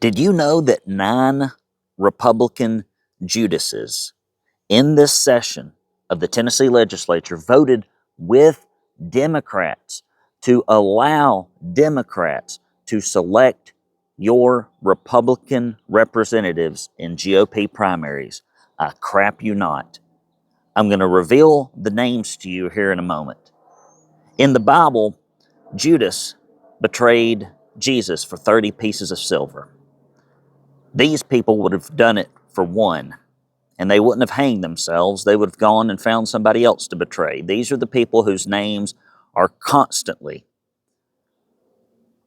Did you know that 9 Republican Judases in this session of the Tennessee legislature voted with Democrats to allow Democrats to select your Republican representatives in GOP primaries? I crap you not. I'm going to reveal the names to you here in a moment. In the Bible, Judas betrayed Jesus for 30 pieces of silver. These people would have done it for one, and they wouldn't have hanged themselves. They would have gone and found somebody else to betray. These are the people whose names are constantly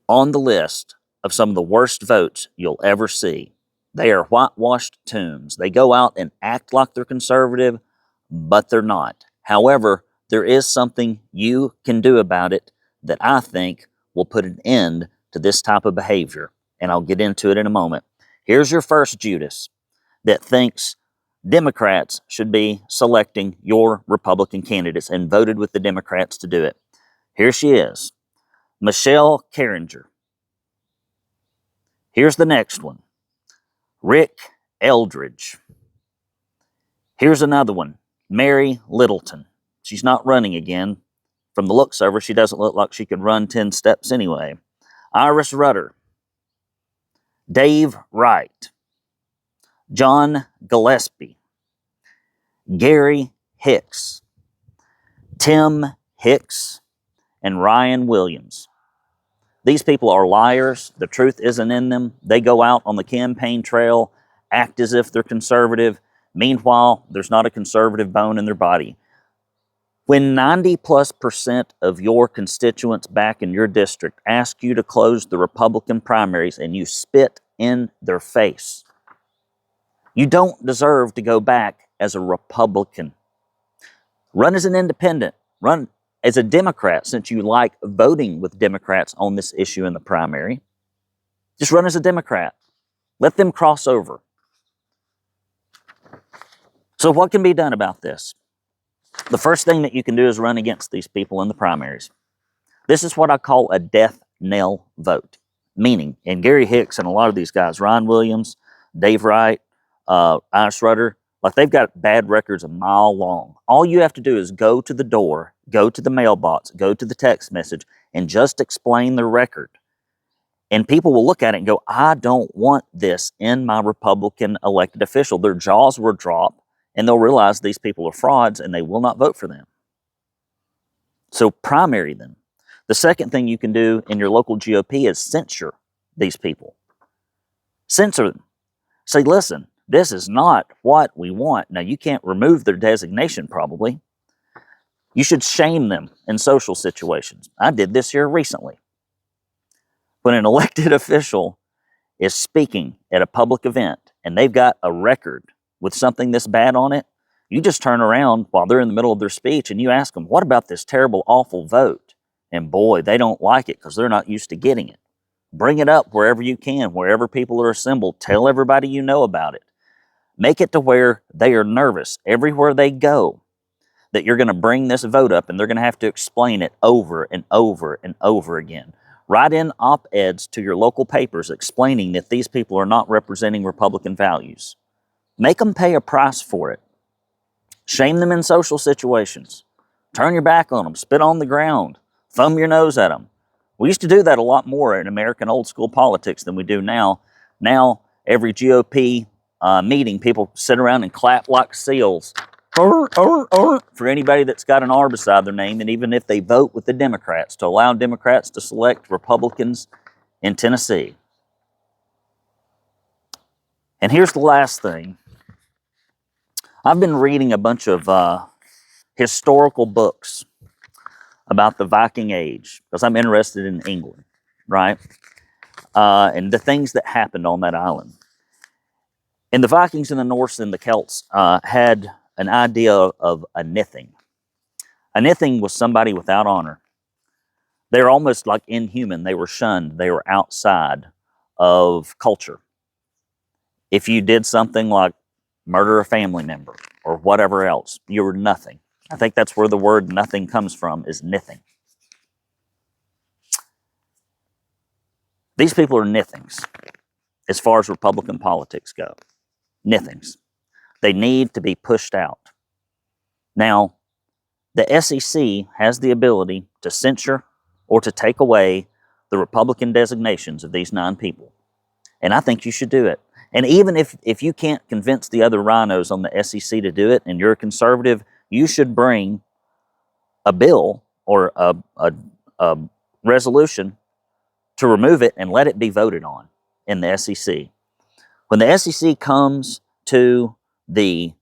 on the list of some of the worst votes you'll ever see. They are whitewashed tombs. They go out and act like they're conservative, but they're not. However, there is something you can do about it that I think will put an end to this type of behavior, and I'll get into it in a moment. Here's your first Judas that thinks Democrats should be selecting your Republican candidates and voted with the Democrats to do it. Here she is, Michelle Carringer. Here's the next one, Rick Eldridge. Here's another one, Mary Littleton. She's not running again. From the looks of her, she doesn't look like she could run 10 steps anyway. Iris Rutter. Dave Wright. John Gillespie. Gary Hicks. Tim Hicks. And Ryan Williams. These people are liars. The truth isn't in them. They go out on the campaign trail, act as if they're conservative. Meanwhile, there's not a conservative bone in their body. When 90+% of your constituents back in your district ask you to close the Republican primaries and you spit in their face, you don't deserve to go back as a Republican. Run as an independent. Run as a Democrat, since you like voting with Democrats on this issue in the primary. Just run as a Democrat. Let them cross over. So what can be done about this? The first thing that you can do is run against these people in the primaries. This is what I call a death knell vote. Meaning, and Gary Hicks and a lot of these guys, Ryan Williams, Dave Wright, Iris Rutter, like they've got bad records a mile long. All you have to do is go to the door, go to the mailbox, go to the text message, and just explain their record. And people will look at it and go, I don't want this in my Republican elected official. Their jaws will drop, and they'll realize these people are frauds, and they will not vote for them. So primary them. The second thing you can do in your local GOP is censure these people. Censor them. Say, listen, this is not what we want. Now, you can't remove their designation probably. You should shame them in social situations. I did this here recently. When an elected official is speaking at a public event and they've got a record with something this bad on it, you just turn around while they're in the middle of their speech and you ask them, what about this terrible, awful vote? And boy, they don't like it because they're not used to getting it. Bring it up wherever you can, wherever people are assembled. Tell everybody you know about it. Make it to where they are nervous everywhere they go that you're going to bring this vote up and they're going to have to explain it over and over and over again. Write in op-eds to your local papers explaining that these people are not representing Republican values. Make them pay a price for it. Shame them in social situations. Turn your back on them. Spit on the ground. Thumb your nose at them. We used to do that a lot more in American old school politics than we do now. Now, every GOP meeting, people sit around and clap like seals for anybody that's got an R beside their name, and even if they vote with the Democrats, to allow Democrats to select Republicans in Tennessee. And here's the last thing. I've been reading a bunch of historical books about the Viking Age because I'm interested in England, right? And the things that happened on that island. And the Vikings and the Norse and the Celts had an idea of a nithing. A nithing was somebody without honor. They were almost like inhuman. They were shunned. They were outside of culture. If you did something like murder a family member or whatever else, you were nothing. I think that's where the word nothing comes from, is nithing. These people are nithings. as far as Republican politics go. Nothings. They need to be pushed out. Now, the SEC has the ability to censure or to take away the Republican designations of these 9 people. And I think you should do it. And even if you can't convince the other rhinos on the SEC to do it, and you're a conservative, you should bring a bill or a resolution to remove it and let it be voted on in the SEC. When the SEC comes to the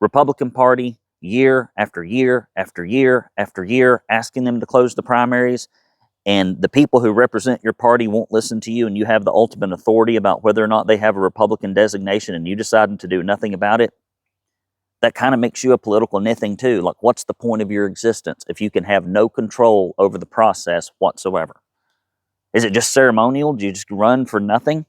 Republican Party year after year after year after year, asking them to close the primaries, and the people who represent your party won't listen to you, and you have the ultimate authority about whether or not they have a Republican designation, and you decide to do nothing about it, that kind of makes you a political nothing too. Like, what's the point of your existence if you can have no control over the process whatsoever? Is it just ceremonial? Do you just run for nothing?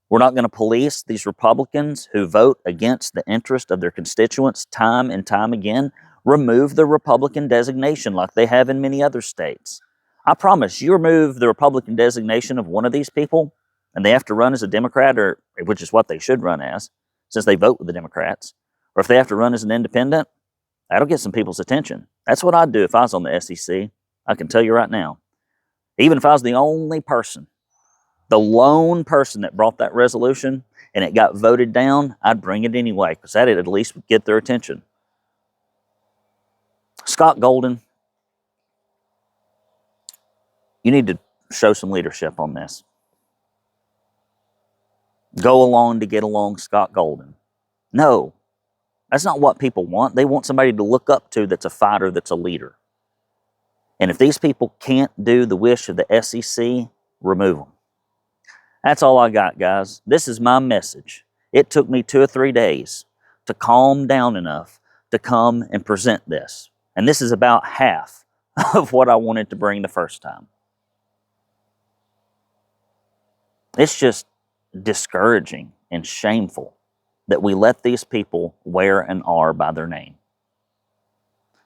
We're not going to police these Republicans who vote against the interest of their constituents time and time again. Remove the Republican designation like they have in many other states. I promise, you remove the Republican designation of one of these people, and they have to run as a Democrat, or which is what they should run as, since they vote with the Democrats, or if they have to run as an independent, that'll get some people's attention. That's what I'd do if I was on the SEC. I can tell you right now. Even if I was the only person, the lone person that brought that resolution, and it got voted down, I'd bring it anyway, because that'd at least get their attention. Scott Golden, you need to show some leadership on this. Go along to get along, Scott Golden. No, that's not what people want. They want somebody to look up to that's a fighter, that's a leader. And if these people can't do the wish of the SEC, remove them. That's all I got, guys. This is my message. It took me 2 or 3 days to calm down enough to come and present this. And this is about half of what I wanted to bring the first time. It's just discouraging and shameful that we let these people wear an R by their name.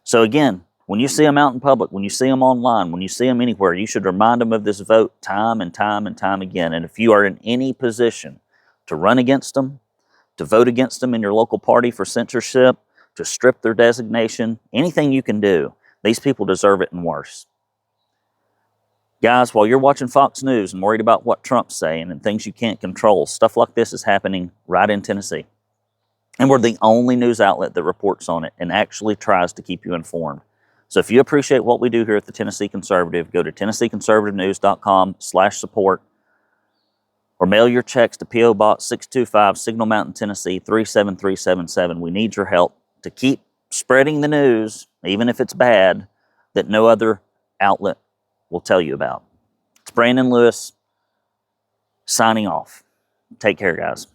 So again, when you see them out in public, when you see them online, when you see them anywhere, you should remind them of this vote time and time and time again. And if you are in any position to run against them, to vote against them in your local party for censorship, to strip their designation, anything you can do, these people deserve it and worse. Guys, while you're watching Fox News and worried about what Trump's saying and things you can't control, stuff like this is happening right in Tennessee. And we're the only news outlet that reports on it and actually tries to keep you informed. So if you appreciate what we do here at the Tennessee Conservative, go to TennesseeConservativeNews.com/support or mail your checks to P.O. Box 625, Signal Mountain, Tennessee 37377. We need your help to keep spreading the news, even if it's bad, that no other outlet will tell you about. It's Brandon Lewis signing off. Take care, guys.